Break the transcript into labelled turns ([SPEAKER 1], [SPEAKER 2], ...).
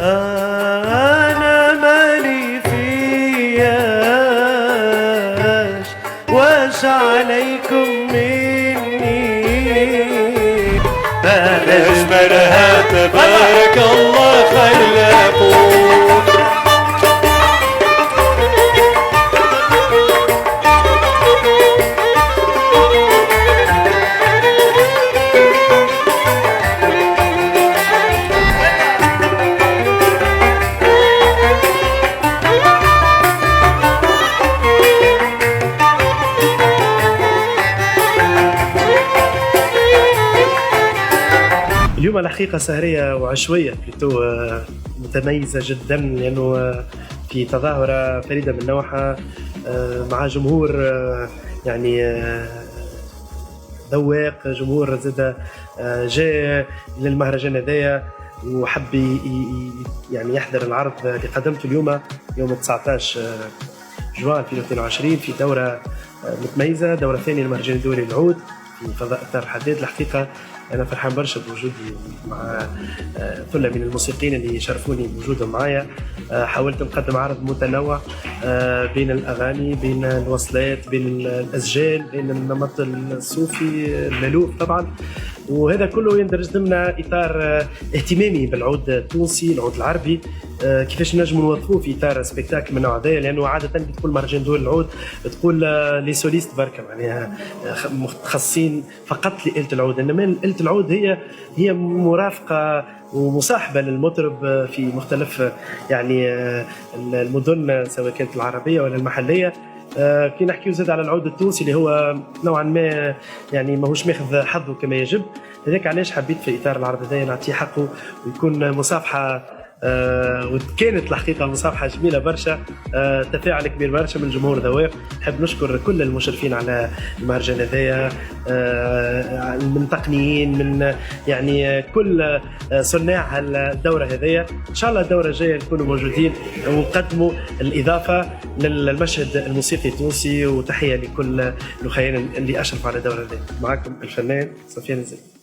[SPEAKER 1] أنا مالي فياش واش عليكم مني
[SPEAKER 2] أجملها تبارك الله خلقوا.
[SPEAKER 1] اليوم الحقيقة سهرية وعشوية بلوتو متميزة جدا لأنه في تظاهرة فريدة من نوعها مع جمهور يعني ذواق، جمهور زاد جاء للمهرجان هذايا وحب يعني يحضر العرض اللي قدمته اليوم يوم 19 جوان 2022 في دورة متميزة، دورة ثانية للمهرجان الدولي للعود في فضاء إطار الحداد. الحقيقة أنا فرحان برشا بوجودي مع ثلة من الموسيقيين اللي يشرفوني بوجودهم معايا. حاولت نقدم عرض متنوع بين الأغاني، بين الوصلات، بين الأسجال، بين النمط الصوفي المألوف طبعا، وهذا كله يندرج ضمن إطار اهتمامي بالعود التونسي، العود العربي، كيفاش نجموا نوظفوه في اطار سبيكتاكل من النوع هذا، لانه عاده كي تقول مهرجان دول العود تقول لي سوليست بركه معناها متخصصين فقط لآلة العود، انما آلة العود هي مرافقه ومصاحبه للمطرب في مختلف يعني المدن سواء كانت العربيه ولا المحليه. كي نحكيو زاد على العود التونسي اللي هو نوعا ما يعني ماهوش ماخذ حظه كما يجب، لذلك علاش حبيت في اطار العرض هذا نعطيه حقه ويكون مصافحه وكانت الحقيقه مصافحه جميله برشا، تفاعل كبير برشا من جمهور ذواق. نحب نشكر كل المشرفين على المهرجان هذايا، من تقنيين، من يعني كل صناع الدوره هذيا. ان شاء الله الدوره الجايه نكونوا موجودين ونقدموا الاضافه للمشهد الموسيقي التونسي، وتحيه لكل الاخوين اللي اشرفوا على الدوره هذه. معكم الفنان سفيان الزين.